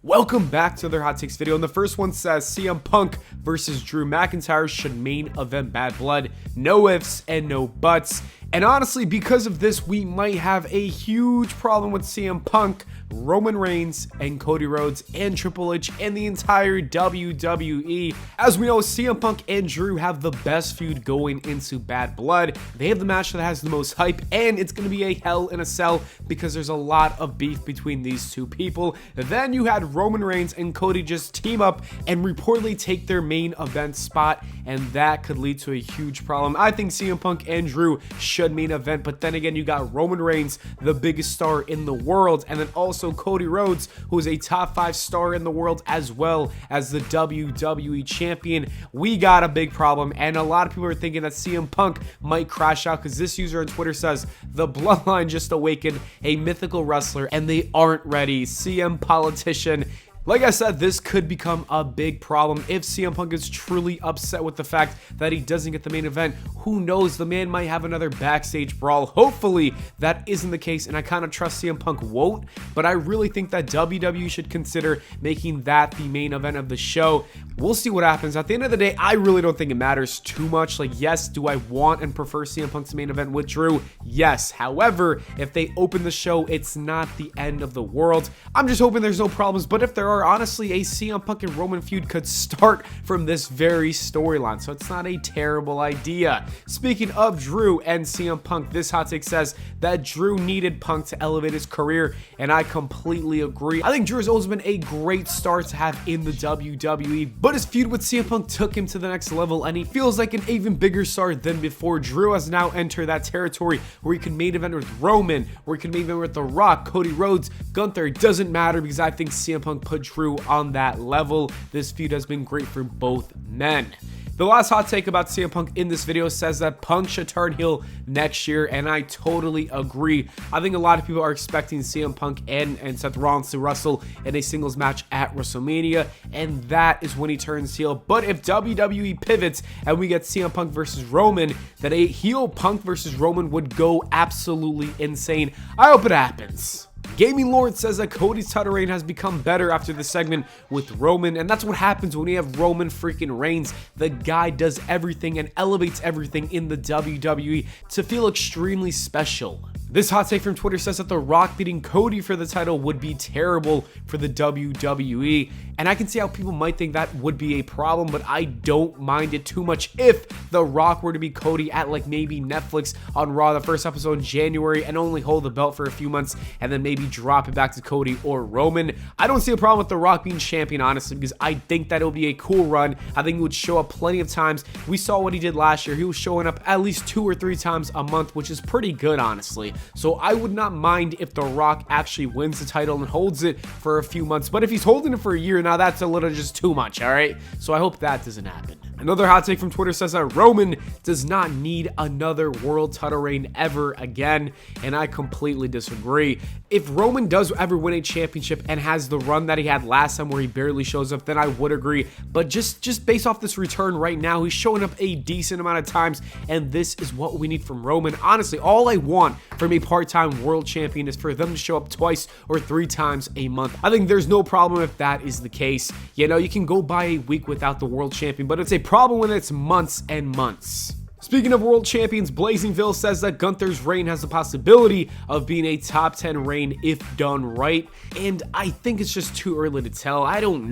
Welcome back to their hot takes video, and the first one says CM Punk versus Drew McIntyre should main event Bad Blood. No ifs and no buts. And honestly, because of this, we might have a huge problem with CM Punk, Roman Reigns, and Cody Rhodes, and Triple H, and the entire WWE. As we know, CM Punk and Drew have the best feud going into Bad Blood. They have the match that has the most hype, and it's going to be a hell in a cell because there's a lot of beef between these two people. Then you had Roman Reigns and Cody just team up and reportedly take their main event spot, and that could lead to a huge problem. I think CM Punk and Drew should main event, but then again, you got Roman Reigns, the biggest star in the world, and then also Cody Rhodes, who is a top 5 star in the world, as well as the WWE champion. We got a big problem, and a lot of people are thinking that CM Punk might crash out because this user on Twitter says the bloodline just awakened a mythical wrestler and they aren't ready. CM politician. Like I said, this could become a big problem if CM Punk is truly upset with the fact that he doesn't get the main event. Who knows? The man might have another backstage brawl. Hopefully, that isn't the case, and I kind of trust CM Punk won't, but I really think that WWE should consider making that the main event of the show. We'll see what happens. At the end of the day, I really don't think it matters too much. Like, yes, do I want and prefer CM Punk's main event with Drew? Yes. However, if they open the show, it's not the end of the world. I'm just hoping there's no problems, but if there are, honestly, a CM Punk and Roman feud could start from this very storyline, so it's not a terrible idea. Speaking of Drew and CM Punk, this hot take says that Drew needed Punk to elevate his career, and I completely agree. I think Drew has always been a great star to have in the WWE, but his feud with CM Punk took him to the next level, and he feels like an even bigger star than before. Drew has now entered that territory where he can main event with Roman, where he can main event with The Rock, Cody Rhodes, Gunther. It doesn't matter because I think CM Punk put Drew on that level. This feud has been great for both men. The last hot take about CM Punk in this video says that Punk should turn heel next year, and I totally agree. I think a lot of people are expecting CM Punk and Seth Rollins to wrestle in a singles match at WrestleMania, and that is when he turns heel. But if WWE pivots and we get CM Punk versus Roman, then a heel Punk versus Roman would go absolutely insane. I hope it happens. Gaming Lord says that Cody's title reign has become better after the segment with Roman, and that's what happens when you have Roman freaking Reigns. The guy does everything and elevates everything in the WWE to feel extremely special. This hot take from Twitter says that The Rock beating Cody for the title would be terrible for the WWE, and I can see how people might think that would be a problem, but I don't mind it too much if The Rock were to beat Cody at like maybe Netflix on Raw the first episode in January and only hold the belt for a few months and then maybe drop it back to Cody or Roman. I don't see a problem with The Rock being champion, honestly, because I think that it'll be a cool run. I think he would show up plenty of times. We saw what he did last year. He was showing up at least 2 or 3 times a month, which is pretty good, honestly. So I would not mind if The Rock actually wins the title and holds it for a few months. But if he's holding it for a year, now that's a little just too much, all right? So I hope that doesn't happen. Another hot take from Twitter says that Roman does not need another world title reign ever again, and I completely disagree. If Roman does ever win a championship and has the run that he had last time where he barely shows up, then I would agree. But just based off this return right now, he's showing up a decent amount of times, and this is what we need from Roman. Honestly, all I want from a part-time world champion is for them to show up 2 or 3 times a month. I think there's no problem if that is the case. You know, you can go by a week without the world champion, but it's a problem when it's months and months. Speaking of world champions, Blazingville says that Gunther's reign has the possibility of being a top 10 reign if done right, and I think it's just too early to tell. I don't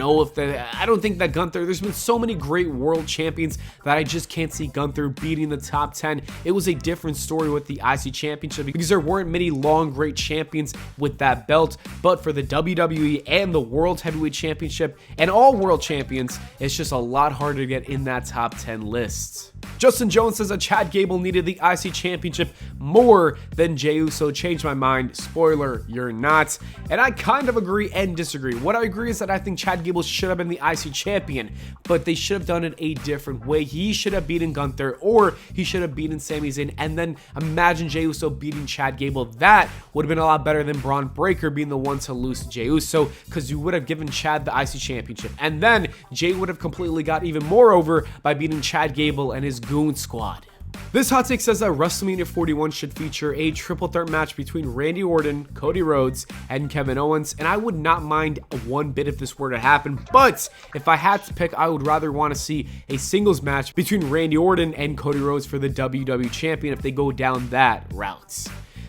think that Gunther, there's been so many great world champions that I just can't see Gunther beating the top 10. It was a different story with the IC championship because there weren't many long great champions with that belt, but for the WWE and the World Heavyweight Championship and all world champions, it's just a lot harder to get in that top 10 list. Justin Jones says that Chad Gable needed the IC championship more than Jey Uso. Changed my mind. Spoiler, you're not. And I kind of agree and disagree. What I agree is that I think Chad Gable should have been the IC champion, but they should have done it a different way. He should have beaten Gunther, or he should have beaten Sami Zayn, and then imagine Jey Uso beating Chad Gable. That would have been a lot better than Braun Breaker being the one to lose to Jey Uso, because you would have given Chad the IC championship, and then Jey would have completely got even more over by beating Chad Gable and his Goon Squad. This hot take says that WrestleMania 41 should feature a triple threat match between Randy Orton, Cody Rhodes, and Kevin Owens, and I would not mind one bit if this were to happen, but if I had to pick, I would rather want to see a singles match between Randy Orton and Cody Rhodes for the WWE Champion if they go down that route.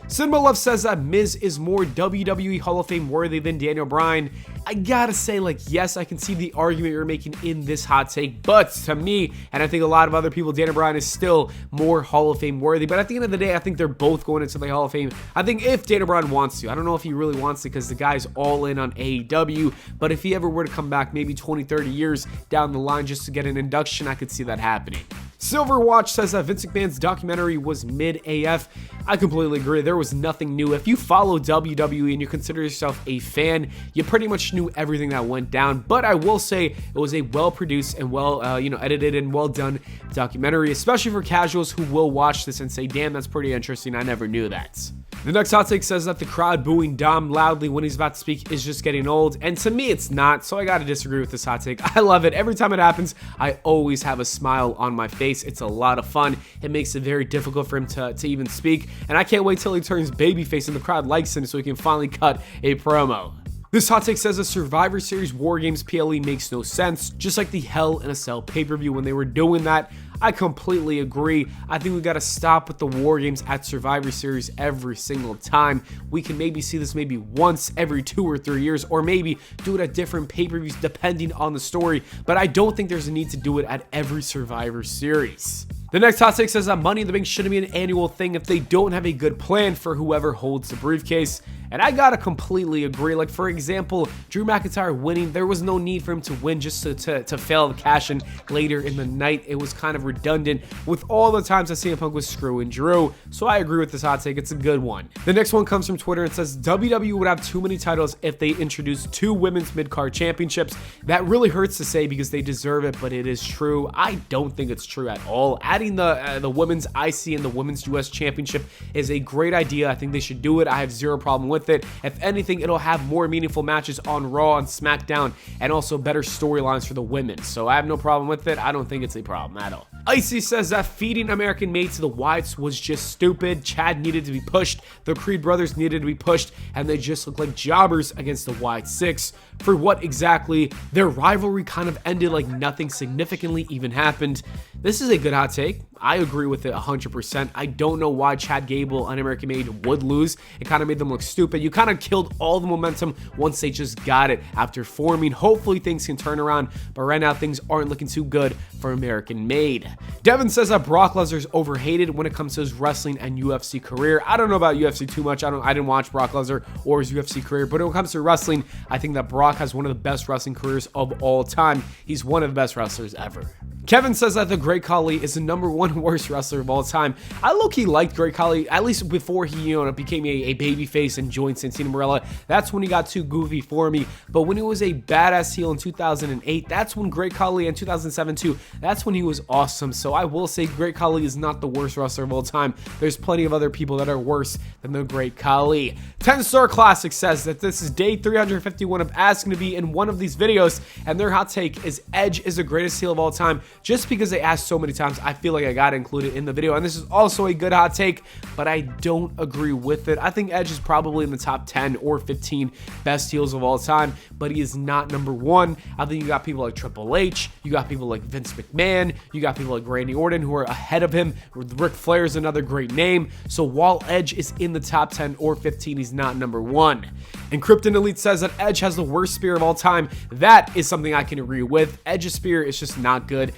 Cinema Love says that Miz is more WWE Hall of Fame worthy than Daniel Bryan. I gotta say, yes, I can see the argument you're making in this hot take, but to me, and I think a lot of other people, Daniel Bryan is still more Hall of Fame worthy. But at the end of the day, I think they're both going into the Hall of Fame. I think if Daniel Bryan wants to, I don't know if he really wants to because the guy's all in on AEW, but if he ever were to come back maybe 20, 30 years down the line just to get an induction, I could see that happening. Silverwatch says that Vince McMahon's documentary was mid AF. I completely agree. There was nothing new. If you follow WWE and you consider yourself a fan, you pretty much knew everything that went down. But I will say it was a well-produced and edited and well-done documentary, especially for casuals who will watch this and say, damn, that's pretty interesting. I never knew that. The next hot take says that the crowd booing Dom loudly when he's about to speak is just getting old, and to me it's not, so I gotta disagree with this hot take. I love it. Every time it happens, I always have a smile on my face. It's a lot of fun. It makes it very difficult for him to even speak, and I can't wait till he turns babyface and the crowd likes him so he can finally cut a promo. This hot take says that Survivor Series War Games PLE makes no sense, just like the Hell in a Cell pay-per-view when they were doing that. I completely agree. I think we got to stop with the War Games at Survivor Series every single time. We can maybe see this maybe once every 2 or 3 years, or maybe do it at different pay-per-views depending on the story, but I don't think there's a need to do it at every Survivor Series. The next hot take says that Money in the Bank shouldn't be an annual thing if they don't have a good plan for whoever holds the briefcase. And I gotta completely agree. Like, for example, Drew McIntyre winning, there was no need for him to win just to fail the cash in later in the night. It was kind of redundant with all the times that CM Punk was screwing Drew. So I agree with this hot take. It's a good one. The next one comes from Twitter and says WWE would have too many titles if they introduced 2 women's mid-card championships. That really hurts to say because they deserve it, but it is true. I don't think it's true at all. Adding the women's IC and the women's US championship is a great idea. I think they should do it. I have zero problem with it. If anything, it'll have more meaningful matches on Raw and SmackDown and also better storylines for the women. So I have no problem with it. I don't think it's a problem at all. Icy says that feeding American Made to the Wyatts was just stupid. Chad needed to be pushed. The Creed brothers needed to be pushed, and they just look like jobbers against the Wyatt Six. For what exactly? Their rivalry kind of ended like nothing significantly even happened. This is a good hot take. I agree with it 100%. I don't know why Chad Gable and American Made would lose. It kind of made them look stupid. You kind of killed all the momentum once they just got it after forming. Hopefully things can turn around, but right now things aren't looking too good for American Made. Devin says that Brock Lesnar's overhated when it comes to his wrestling and UFC career. I don't know about UFC too much. I didn't watch Brock Lesnar or his UFC career, but when it comes to wrestling, I think that Brock has one of the best wrestling careers of all time. He's one of the best wrestlers ever. Kevin says that the Great Khali is the #1 worst wrestler of all time. I low-key liked Great Khali, at least before he became a babyface and joined Santino Marella. That's when he got too goofy for me. But when he was a badass heel in 2008, that's when Great Khali, in 2007 too, that's when he was awesome. So I will say Great Khali is not the worst wrestler of all time. There's plenty of other people that are worse than the Great Khali. 10-Star Classic says that this is day 351 of asking to be in one of these videos, and their hot take is Edge is the greatest heel of all time. Just because they asked so many times, I feel like I gotta include it in the video. And this is also a good hot take, but I don't agree with it. I think Edge is probably in the top 10 or 15 best heels of all time, but he is not #1. I think you got people like Triple H, you got people like Vince McMahon, you got people like Randy Orton who are ahead of him. Ric Flair is another great name. So while Edge is in the top 10 or 15, he's not #1. And Krypton Elite says that Edge has the worst spear of all time. That is something I can agree with. Edge's spear is just not good.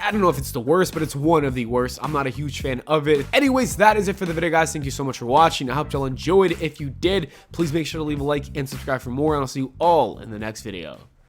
I don't know if it's the worst, but it's one of the worst. I'm not a huge fan of it. Anyways, that is it for the video, guys. Thank you so much for watching. I hope y'all enjoyed. If you did, please make sure to leave a like and subscribe for more, and I'll see you all in the next video.